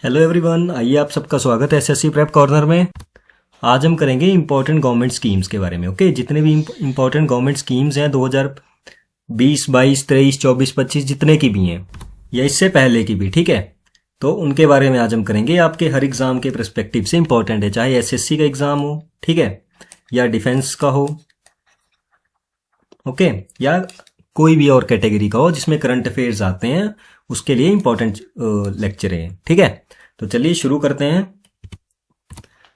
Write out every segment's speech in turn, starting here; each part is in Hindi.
हेलो एवरीवन, आइए आप सबका स्वागत है एसएससी प्रेप कॉर्नर में। आज हम करेंगे इंपॉर्टेंट गवर्नमेंट स्कीम्स के बारे में। ओके, जितने भी इंपॉर्टेंट गवर्नमेंट स्कीम्स हैं 2020, 22, 23, 24, 25 जितने की भी हैं या इससे पहले की भी, ठीक है, तो उनके बारे में आज हम करेंगे। आपके हर एग्जाम के पर्सपेक्टिव से इंपॉर्टेंट है, चाहे एसएससी का एग्जाम हो, ठीक है, या डिफेंस का हो, ओके, या कोई भी और कैटेगरी का हो जिसमें करंट अफेयर्स आते हैं, उसके लिए इंपॉर्टेंट लेक्चर है, ठीक है। तो चलिए शुरू करते हैं।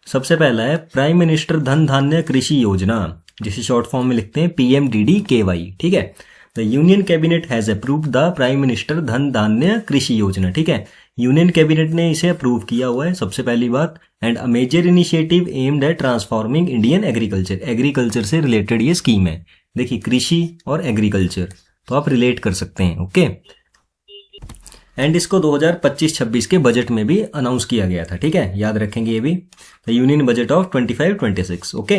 सबसे पहला है प्राइम मिनिस्टर धन धान्य कृषि योजना, जिसे शॉर्ट फॉर्म में लिखते हैं PMDDKY, ठीक है। The union cabinet has approved the prime minister धन धान्य कृषि योजना, ठीक है। यूनियन कैबिनेट ने इसे अप्रूव किया हुआ है, सबसे पहली बात। And a major initiative aimed at transforming Indian agriculture, agriculture से रिलेटेड ये स्कीम है। देखिए, कृषि और एग्रीकल्चर तो आप रिलेट कर सकते हैं, ओके। एंड इसको 2025-26 के बजट में भी अनाउंस किया गया था, ठीक है, याद रखेंगे ये भी। The union budget of 25-26, okay,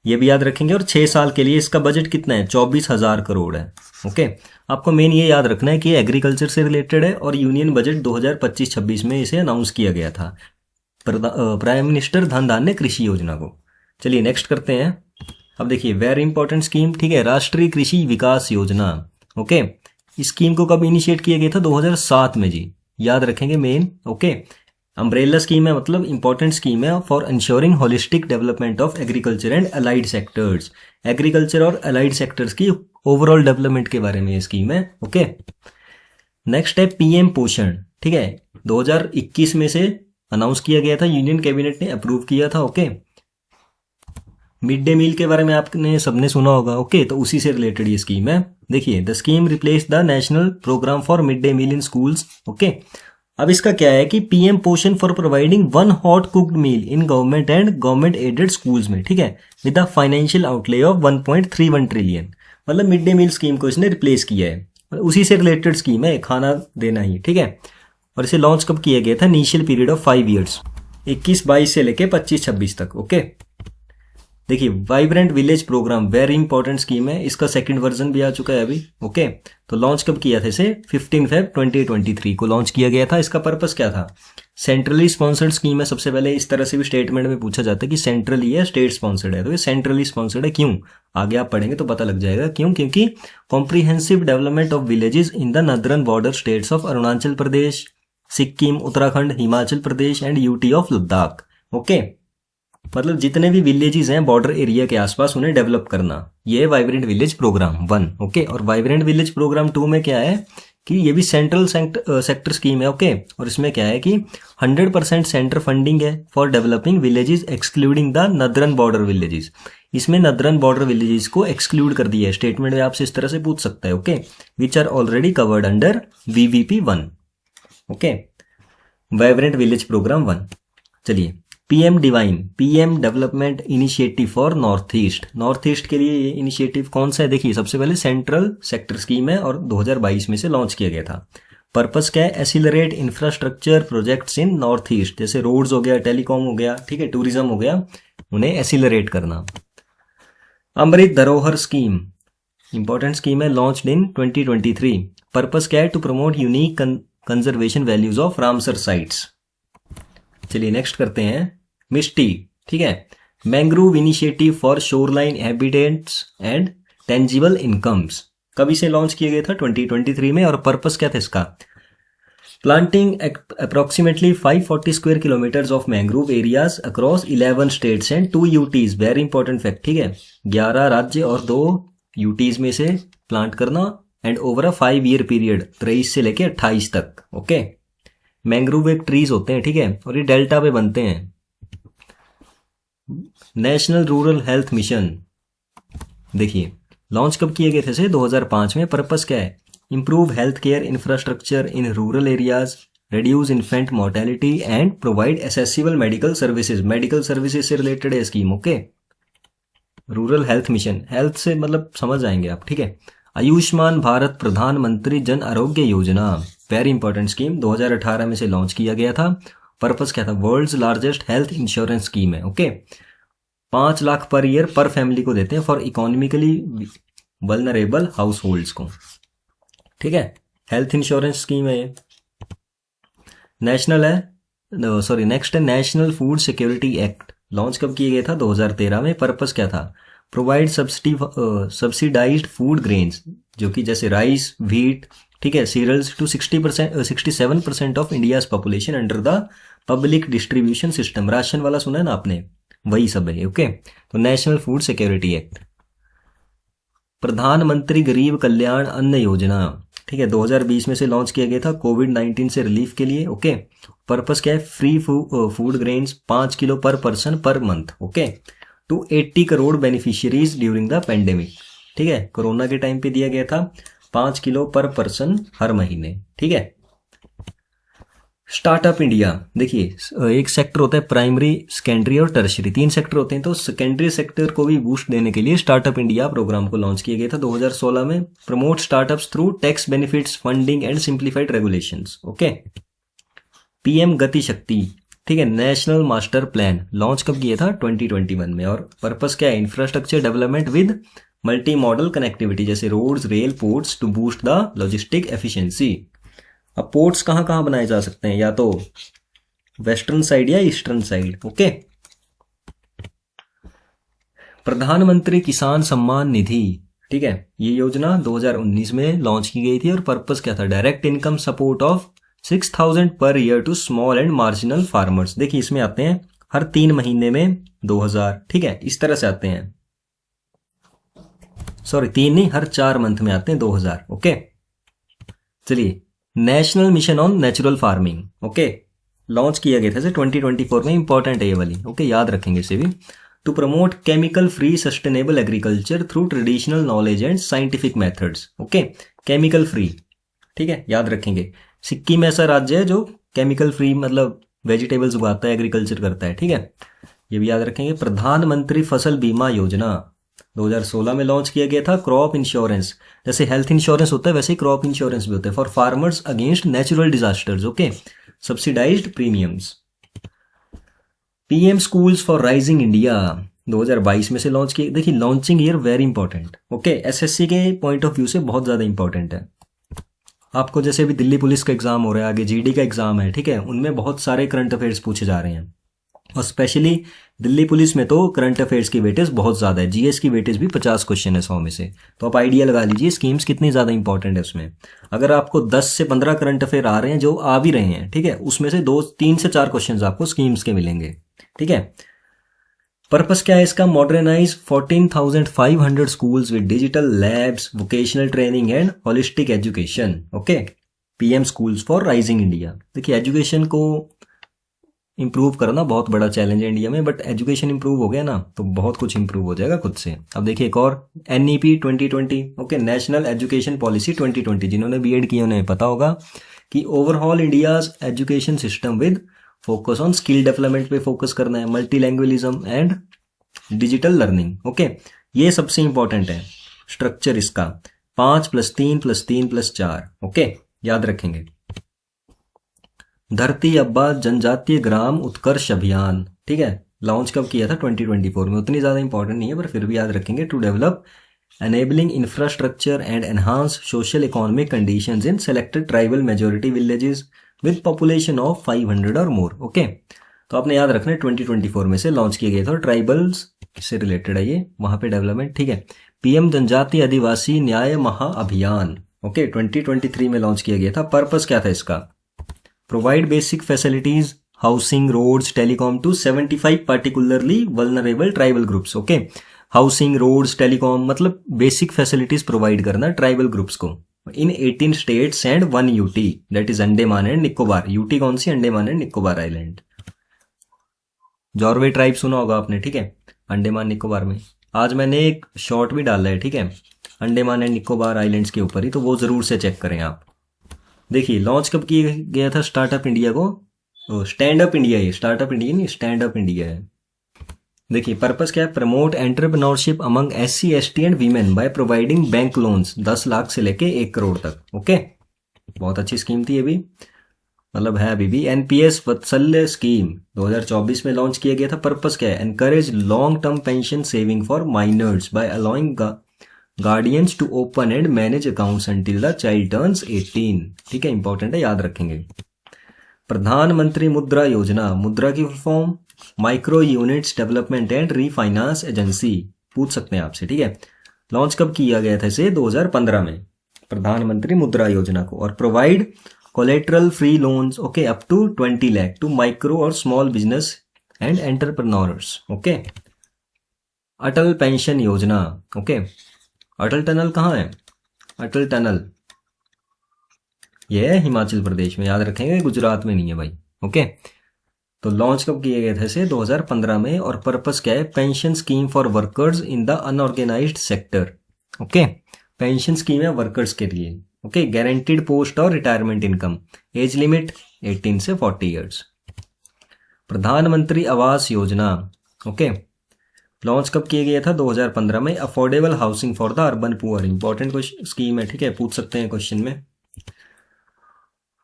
ये भी याद रखेंगे। और 6 साल के लिए इसका बजट कितना है? 24,000 करोड़ है, ओके। आपको मेन ये याद रखना है कि एग्रीकल्चर से रिलेटेड है और यूनियन बजट 2025-26 में इसे अनाउंस किया गया था, प्राइम मिनिस्टर धन धान्य कृषि योजना को। चलिए नेक्स्ट करते हैं। अब देखिए, वेरी इंपॉर्टेंट स्कीम, ठीक है, राष्ट्रीय कृषि विकास योजना, ओके। इस स्कीम को कब इनिशिएट किया गया था? 2007 में जी, याद रखेंगे मेन, ओके। अम्ब्रेला स्कीम है, मतलब इंपॉर्टेंट स्कीम है for ensuring holistic development of agriculture and allied sectors. Agriculture और अलाइड सेक्टर्स की ओवरऑल डेवलपमेंट के बारे में ये स्कीम है, ओके। नेक्स्ट है PM पोषण, ठीक है, 2021 में से अनाउंस किया गया था, यूनियन कैबिनेट ने अप्रूव किया था, ओके। मिड डे मील के बारे में आपने सबने सुना होगा, ओके, तो उसी से रिलेटेड ये स्कीम है। देखिए, the scheme replace the national programme for mid day meal in schools, okay. अब इसका क्या है कि PM Poshan for providing 1 hot cooked meal in government and government aided schools में, ठीक है, with a financial outlay of 1.31 trillion. मतलब मिड डे मील स्कीम को इसने रिप्लेस किया है, उसी से रिलेटेड स्कीम है, खाना देना ही, ठीक है। और इसे लॉन्च कब किया गया था? इनिशियल पीरियड ऑफ 5 ईयर्स, 21-22 से लेके 25-26 तक, ओके। देखिए, vibrant village programme very important scheme है, इसका सेकंड वर्जन भी आ चुका है अभी, ओके। तो लॉन्च कब किया था इसे? 15 Feb 2023 को लॉन्च किया गया था। इसका पर्पस क्या था? सेंट्रली स्पॉन्सर्ड स्कीम है। सबसे पहले इस तरह से भी स्टेटमेंट में पूछा जाता है कि सेंट्रली है, स्टेट स्पॉन्सर्ड है, तो ये सेंट्रली स्पॉन्सर्ड है। क्यों? आगे आप पढ़ेंगे तो पता लग जाएगा क्यों। क्योंकि comprehensive development of villages in the northern border states of Arunachal Pradesh, Sikkim, Uttarakhand, Himachal Pradesh and UT of Ladakh, okay. मतलब जितने भी विलेजेस हैं बॉर्डर एरिया के आसपास, उन्हें डेवलप करना, ये है वाइब्रेंट विलेज प्रोग्राम 1, ओके। और वाइब्रेंट विलेज प्रोग्राम 2 में क्या है कि ये भी सेंट्रल सेक्टर स्कीम है, ओके। और इसमें क्या है कि 100% सेंटर फंडिंग है for developing villages excluding the नदरन border villages. इसमें नदरन बॉर्डर विलेजेस को एक्सक्लूड कर दिया है। स्टेटमेंट में आपसे इस तरह से पूछ सकता है, okay, which are already covered under VVP 1, okay, vibrant village programme 1। चलिए, PM divine, PM development initiative for north east. North east के लिए ये इनिशिएटिव कौन सा है? देखिए, सबसे पहले सेंट्रल सेक्टर स्कीम है और 2022 में से लॉन्च किया गया था। पर्पस क्या है? Accelerate infrastructure projects in north east, जैसे रोड्स हो गया, टेलीकॉम हो गया, ठीक है, टूरिज्म हो गया, उन्हें एसिलरेट करना। Amrit Dharohar scheme, important scheme है, लॉन्च्ड इन 2023। पर्पस क्या है? To promote unique conservation values of Ramsar sites. चलिए नेक्स्ट करते हैं। मिस्टी, ठीक है, mangrove initiative for shoreline habitats and tangible incomes. कब इसे लॉन्च किया गया था? 2023 में। और पर्पस क्या था इसका? Planting approximately 540 square kilometres of mangrove areas across 11 states and 2 UTs। Very important fact, ठीक है, 11 राज्य और 2 UTs में से प्लांट करना, and over a 5 year period, 23 से लेके 28 तक, ओके। मैंग्रोव एक ट्रीज होते हैं, ठीक है, और ये डेल्टा पे बनते हैं। नेशनल रूरल हेल्थ मिशन, देखिए, लॉन्च कब किए गए थे? से 2005 में। पर्पस क्या है? Improve health care infrastructure in rural areas, reduce infant mortality and provide accessible medical services. Medical services से रिलेटेड है scheme, okay. Rural health mission, health से मतलब समझ आएंगे आप, ठीक है। आयुष्मान भारत प्रधानमंत्री Jan Arogya Yojana, very important scheme, 2018 में से लॉन्च किया गया था। पर्पस क्या था? World's largest health insurance scheme है, okay. 5 lakh per year per family को देते हैं for economically vulnerable households को, ठीक है। हेल्थ इंश्योरेंस स्कीम है ये। नेशनल है, सॉरी नेक्स्ट है national food security act, launch कब किया गया था? 2013 में। पर्पस क्या था? प्रोवाइड सब्सिडाइज्ड फूड ग्रेन्स, जो कि जैसे राइस, व्हीट, ठीक है, cereals to 67% of India's population under the public distribution system. Ration वाला सुना है ना आपने, वही सब है। ओके, तो नेशनल फूड सिक्योरिटी एक्ट। प्रधानमंत्री गरीब कल्याण अन्न योजना, ठीक है, 2020 में से लॉन्च किया गया था कोविड-19 से रिलीफ के लिए। ओके, पर्पस क्या है? Free food grains 5 kilo per person per month. Okay, to 80 crore beneficiaries during the pandemic, ठीक है, कोरोना के टाइम पे दिया गया था 5 किलो पर पर्सन हर महीने। ठीक है, स्टार्टअप इंडिया, देखिए एक सेक्टर होता है प्राइमरी, सेकेंडरी और टर्शरी, 3 सेक्टर होते हैं। तो सेकेंडरी सेक्टर को भी बूस्ट देने के लिए स्टार्टअप इंडिया प्रोग्राम को लॉन्च किया गया था 2016 में। Promote startups through tax benefits, funding and simplified regulations. Okay, PM गति शक्ति, ठीक है, नेशनल मास्टर प्लान लॉन्च कब किया था? 2021 में। और पर्पस क्या है? Infrastructure development with multi modal connectivity, जैसे roads, rail, ports to boost the logistic efficiency. अब पोर्ट्स कहाँ कहाँ बनाए जा सकते हैं? या तो वेस्टर्न साइड या eastern side. Okay, Pradhanmantri Kisan Samman Nidhi, ठीक है, ये योजना 2019 में लॉन्च की गई थी। और पर्पस क्या था? Direct income support of 6,000 per year to small and marginal farmers. देखिए इसमें आते हैं हर 3 महीने में 2,000, ठीक है, इस तरह से आते हैं। सॉरी 3 नहीं, हर 4 मंथ में आते हैं 2,000। ओके, चलिए, national mission on natural farming, okay, launch किया गया था 2024 में। इंपॉर्टेंट है ये वाली। ओके, याद रखेंगे इसे भी। To promote chemical free sustainable agriculture through traditional knowledge and scientific methods. Okay, chemical free, ठीक है, याद रखेंगे। सिक्किम ऐसा राज्य है जो केमिकल फ्री मतलब वेजिटेबल्स उगाता है, एग्रीकल्चर करता है। ठीक है, ये भी याद रखेंगे। प्रधानमंत्री फसल बीमा योजना 2016 में लॉन्च किया गया था। क्रॉप इंश्योरेंस, जैसे हेल्थ इंश्योरेंस होता है वैसे ही क्रॉप इंश्योरेंस भी होता है, for farmers against natural disasters. Okay, subsidised premiums. PM schools for rising India 2022 में से लॉन्च किया। देखिए launching year very important, okay, SSC के पॉइंट ऑफ व्यू से बहुत ज्यादा इंपॉर्टेंट है। आपको जैसे अभी दिल्ली पुलिस का एग्जाम हो रहा है, आगे जीडी का एग्जाम है, ठीक है, उनमें बहुत सारे करंट अफेयर्स पूछे जा रहे हैं। और स्पेशली दिल्ली पुलिस में तो करंट अफेयर्स की वेटेज बहुत ज़्यादा है, जीएस की वेटेज भी 50 क्वेश्चन है 100 में से। तो आप आइडिया लगा लीजिए स्कीम्स कितनी ज़्यादा इंपॉर्टेंट है उसमें। अगर आपको 10 से 15 करंट अफेयर आ रहे हैं, जो आ भी रहे हैं, ठीक है, उसमें से 3 से 4 क्वेश्चन आपको स्कीम्स के मिलेंगे। ठीक है, पर्पस क्या है इसका? Modernise 14,500 schools with digital labs, vocational training and holistic education. Okay, PM schools for rising India. देखिए एजुकेशन को इंप्रूव करना बहुत बड़ा चैलेंज है इंडिया में, बट एजुकेशन इंप्रूव हो गया ना तो बहुत कुछ इंप्रूव हो जाएगा खुद से। अब देखिए एक और NEP 2020, okay, national education policy 2020। जिन्होंने बीएड किया उन्हें पता होगा कि overall India's education system with focus on skill development पे फोकस करना है, multilingualism and digital learning. Okay, ये सबसे इंपॉर्टेंट है स्ट्रक्चर इसका, 5+3+3+4। ओके, याद रखेंगे। धरती अब्बा जनजातीय ग्राम उत्कर्ष अभियान, ठीक है, लॉन्च कब किया था? 2024 में। उतनी ज्यादा इंपॉर्टेंट नहीं है पर फिर भी याद रखेंगे। To develop enabling infrastructure and enhance social economic conditions in selected tribal majority villages with population of 500 or more। Okay, तो आपने याद रखना है 2024 में से लॉन्च किया गया था। ट्राइबल्स से रिलेटेड है ये, वहां पे डेवलपमेंट। ठीक है, पीएम जनजातीय आदिवासी न्याय महाअभियान, ओके, 2023 में लॉन्च किया गया था। पर्पस क्या था इसका? Provide basic facilities, housing, roads, telecom to 75 particularly vulnerable tribal groups. Okay, housing, roads, telecom मतलब बेसिक फैसिलिटीज प्रोवाइड करना ट्राइबल ग्रुप्स को in 18 states and 1 UT, that is Andaman and Nicobar. UT कौन सी? Andaman and Nicobar island. Jarawa tribe सुना होगा आपने, ठीक है, अंडमान निकोबार में। आज मैंने एक शॉर्ट भी डाला है, ठीक है, अंडमान एंड निकोबार आइलैंड्स के ऊपर ही, तो वो जरूर से चेक करें आप। देखिए लॉन्च कब किया गया था स्टार्टअप इंडिया को? स्टैंड अप इंडिया, ये स्टार्टअप इंडिया नहीं, स्टैंड अप इंडिया है। देखिए पर्पस क्या है? Promote entrepreneurship among SC, ST and women by providing bank loans 10 lakh से लेके 1 करोड़ तक। ओके, बहुत अच्छी स्कीम थी ये भी, मतलब है अभी भी। एनपीएस वत्सल्य स्कीम 2024 में लॉन्च किया गया था। पर्पस क्या है? Encourage long term pension saving for minors by allowing guardians to open and manage accounts until the child turns 18। ठीक है, इंपॉर्टेंट है, याद रखेंगे। प्रधानमंत्री मुद्रा योजना, मुद्रा की full form micro units development and refinance agency, पूछ सकते हैं आपसे, ठीक है। लॉन्च कब किया गया था इसे? 2015 में, प्रधानमंत्री मुद्रा योजना को। और provide collateral free loans, okay, up to 20 lakh to micro और small business and entrepreneurs, okay. Atal pension Yojana, okay. Atal tunnel कहाँ है? अटल टनल ये है हिमाचल प्रदेश में, याद रखेंगे, गुजरात में नहीं है भाई, ओके। तो लॉन्च कब किया गया था इसे? 2015 में। और पर्पस क्या है? Pension scheme for workers in the unorganised sector, okay. Pension scheme है वर्कर्स के लिए, ओके। गारंटीड पोस्ट और रिटायरमेंट इनकम, एज लिमिट 18 से 40 ईयर्स। प्रधानमंत्री आवास योजना, ओके, लॉन्च कब किया गया था? 2015 में। Affordable housing for the urban poor, important scheme है, ठीक है, पूछ सकते हैं क्वेश्चन में।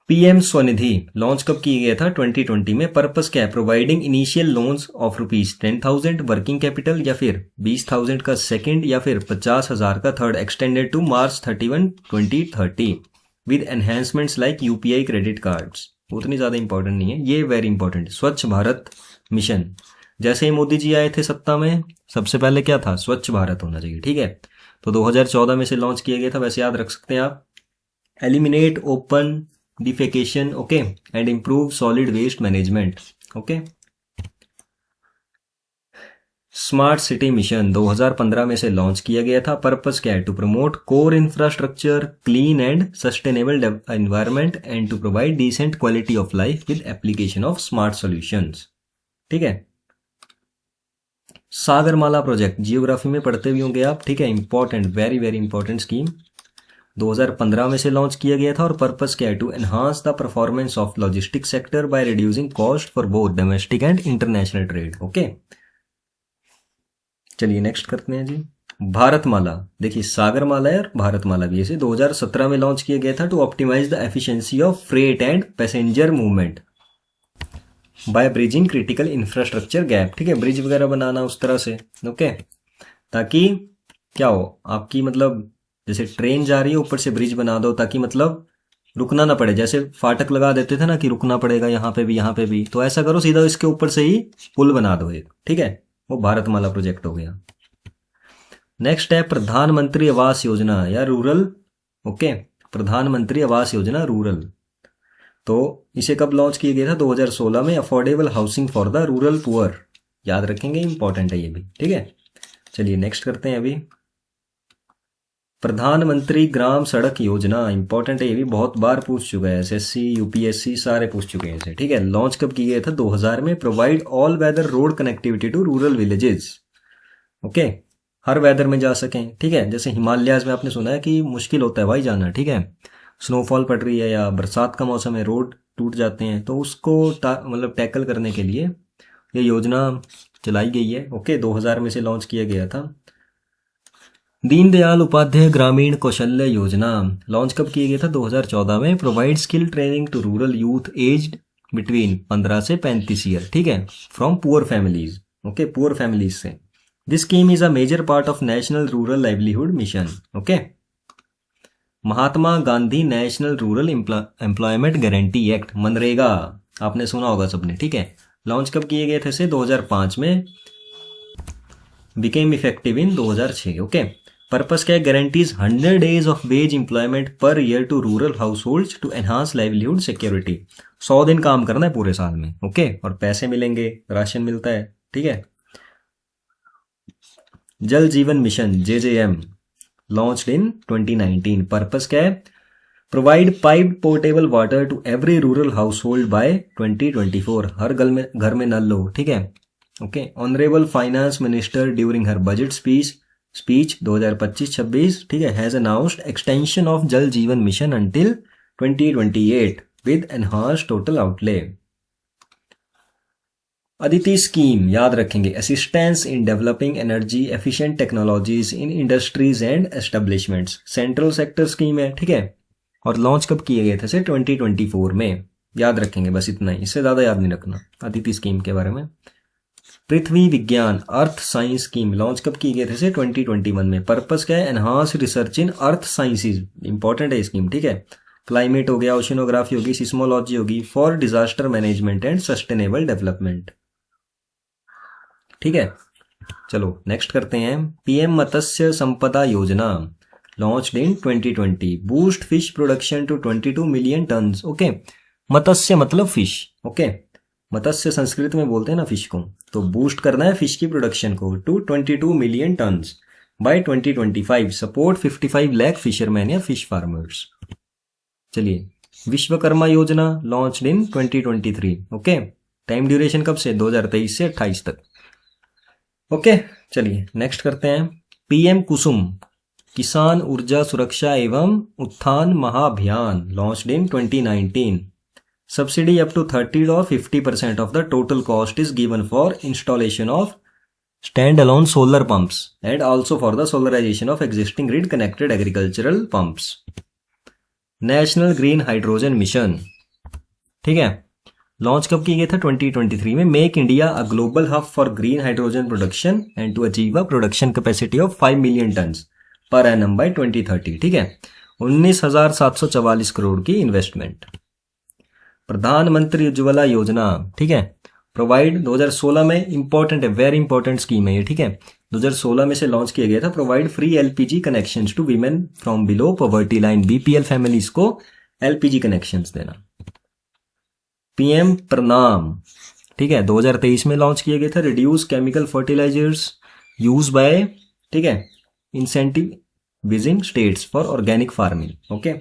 पीएम स्वनिधि लॉन्च कब किया गया था? 2020 में। पर्पस क्या है? Providing initial loans of ₹10,000 working capital, या फिर 20,000 का सेकंड, या फिर 50,000 का third, extended to March 31, 2030 with enhancements like UPI credit cards. उतनी ज़्यादा इंपॉर्टेंट नहीं है, ये वेरी इंपॉर्टेंट। स्वच्छ भारत मिशन, जैसे ही मोदी जी आए थे सत्ता में, सबसे पहले क्या था? स्वच्छ भारत होना चाहिए, ठीक है। तो 2014 में से लॉन्च किया गया था, वैसे याद रख सकते हैं आप। Eliminate open defecation, okay, and improve solid waste management, okay. Smart city mission 2015 में से लॉन्च किया गया था। पर्पस क्या है? To promote core infrastructure, clean and sustainable environment and to provide decent quality of life with application of smart solutions, ठीक है। सागरमाला प्रोजेक्ट, जियोग्राफी में पढ़ते भी होंगे आप, ठीक है, important, very very important scheme, 2015 में से लॉन्च किया गया था। और पर्पस क्या है? To enhance the performance of logistic sector by reducing cost for both domestic and international trade, okay. चलिए नेक्स्ट करते हैं जी, भारतमाला। देखिए सागरमाला है और भारतमाला भी, इसे 2017 में लॉन्च किया गया था to optimize the efficiency of freight and passenger movement by bridging critical infrastructure gap, ठीक है, ब्रिज वगैरह बनाना उस तरह से, ओके, ताकि क्या हो आपकी, मतलब जैसे ट्रेन जा रही है ऊपर से ब्रिज बना दो, ताकि मतलब रुकना ना पड़े। जैसे फाटक लगा देते थे ना कि रुकना पड़ेगा यहाँ पे भी, यहाँ पे भी, तो ऐसा करो, सीधा इसके ऊपर से ही पुल बना दो एक, ठीक है, वो भारतमाला प्रोजेक्ट हो गया। नेक्स्ट है प्रधानमंत्री आवास योजना या रूरल, ओके, प्रधानमंत्री आवास योजना रूरल। तो इसे कब लॉन्च किया गया था? 2016 में। Affordable housing for the rural poor, याद रखेंगे, इंपॉर्टेंट है ये भी, ठीक है। चलिए नेक्स्ट करते हैं अभी, प्रधानमंत्री ग्राम सड़क योजना, इंपॉर्टेंट है ये भी, बहुत बार पूछ चुका है, एसएससी यूपीएससी सारे पूछ चुके हैं इसे, ठीक है। लॉन्च कब किया गया था? 2000 में। Provide all weather road connectivity to rural villages, okay, हर वेदर में जा सकें, ठीक है। जैसे हिमालयाज में आपने सुना है कि मुश्किल होता है भाई जाना, ठीक है, स्नोफॉल पड़ रही है या बरसात का मौसम है, रोड टूट जाते हैं, तो उसको मतलब टैकल करने के लिए ये योजना चलाई गई है, ओके। 2000 में से लॉन्च किया गया था। दीनदयाल उपाध्याय ग्रामीण कौशल्य योजना लॉन्च कब किया गया था? 2014 में। Provide skill training to rural youth aged between 15 से 35 ईयर, ठीक है, from poor families, okay, poor families से। This scheme is a major part of national rural livelihood mission, okay. Mahatma Gandhi national rural employment guarantee act, मनरेगा, आपने सुना होगा सबने, ठीक है। लॉन्च कब किए गए थे इसे? 2005 में। Became effective in 2006, okay. Purpose क्या है? Guarantees 100 days of wage employment per year to rural household to enhance livelihood security. 100 दिन काम करना है पूरे साल में, ओके, और पैसे मिलेंगे, राशन मिलता है, ठीक है। Jal Jeevan mission JJM launched in 2019। Purpose क्या है? Provide piped portable water to every rural household by 2024, हर घर में नल लो, ठीक है, okay. Honourable finance minister during her budget speech 2025-26, ठीक है, has announced extension of Jal Jeevan mission until 2028 with enhanced total outlay. Aditi scheme, याद रखेंगे, assistance in developing energy efficient technologies in industries and establishments, central sector scheme है, ठीक है। और लॉन्च कब किए गए थे? 2024 में, याद रखेंगे, बस इतना ही, इससे ज्यादा याद नहीं रखना अदिति स्कीम के बारे में। पृथ्वी विज्ञान अर्थ साइंस स्कीम लॉन्च कब की गए थे? 2021 में। पर्पस क्या है? एनहांस रिसर्च इन अर्थ साइंसेज, इंपॉर्टेंट है स्कीम, ठीक है। क्लाइमेट हो गया, ओशिनोग्राफी होगी, सिस्मोलॉजी होगी, for disaster management and sustainable development. ठीक है, चलो नेक्स्ट करते हैं। PM Matsya Sampada Yojana launched in 2020, boost fish production to 22 million tons. Okay, Matsya मतलब फिश। ओके, मत्स्य संस्कृत में बोलते हैं ना फिश को, तो बूस्ट करना है फिश की प्रोडक्शन को to 22 million tons by 2025, support 55 lakh fisherman या फिश फार्मर्स। चलिए, विश्वकर्मा योजना launched in 2023। Okay, time duration कब से, 2023 से 28 तक। ओके, चलिए नेक्स्ट करते हैं। पीएम कुसुम किसान ऊर्जा सुरक्षा evam Utthan Mahabhiyan launched in 2019, subsidy up to 30 or 50% of the total cost is given for installation of standalone solar pumps and also for the solarization of existing grid connected agricultural pumps. National green hydrogen mission, ठीक है, लॉन्च कब किया गया था, 2023 में। Make India a global hub for green hydrogen production and to achieve a production capacity of 5 million tons per annum by 2030। ठीक है, 19,744 करोड़ की इन्वेस्टमेंट। प्रधानमंत्री उज्ज्वला योजना, ठीक है, प्रोवाइड 2016 में, इंपॉर्टेंट है, वेरी इंपॉर्टेंट स्कीम है ये। ठीक है, 2016 में से लॉन्च किया गया था। Provide free LPG connections to women from below poverty line, BPL families को एलपीजी कनेक्शंस देना। पीएम प्रणाम, ठीक है, 2023 में लॉन्च किया गया था। Reduce chemical fertilisers use by, ठीक है, incentivising states for organic farming. Okay,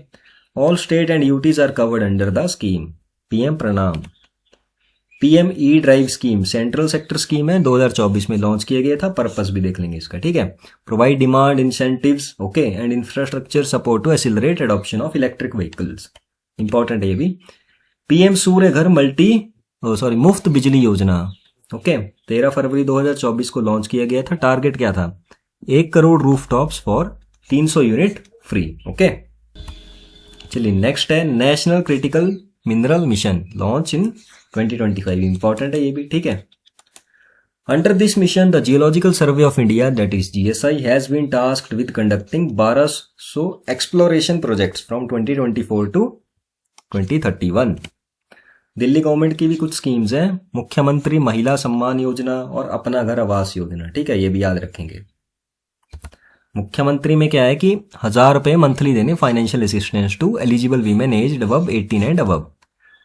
all state and UTs are covered under the scheme PM Pranam. PM E drive scheme central sector scheme है, 2024 में लॉन्च किया गया था। पर्पस भी देख लेंगे इसका। ठीक है, provide demand incentives, okay, and infrastructure support to accelerate adoption of electric vehicles, important है ये भी। पीएम सूर्य घर मुफ्त बिजली योजना, ओके, 13 फरवरी 2024 को लॉन्च किया गया था। टारगेट क्या था, 1 crore rooftops for 300 unit free. Okay, चलिए नेक्स्ट है national critical mineral mission launch in 2025, important है ये भी। ठीक है, under this mission the geological survey of India that is GSI has been tasked with conducting 1200 exploration projects from 2024 to 2031। Delhi government की भी कुछ स्कीम्स हैं, मुख्यमंत्री महिला सम्मान योजना और अपना घर आवास योजना। ठीक है, ये भी याद रखेंगे। मुख्यमंत्री में क्या है कि 1,000 रुपए मंथली देने financial assistance to eligible women aged above 18 and above.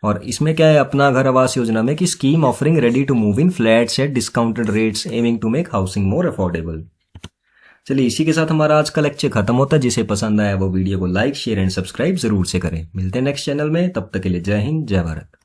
और इसमें क्या है, अपना घर आवास योजना में कि scheme offering ready to move in flats at discounted rates aiming to make housing more affordable. चलिए, इसी के साथ हमारा आज का लेक्चर खत्म होता है। जिसे पसंद आया वो वीडियो को लाइक, शेयर एंड सब्सक्राइब जरूर से करें। मिलते हैं नेक्स्ट चैनल में, तब तक के लिए जय हिंद, जय भारत।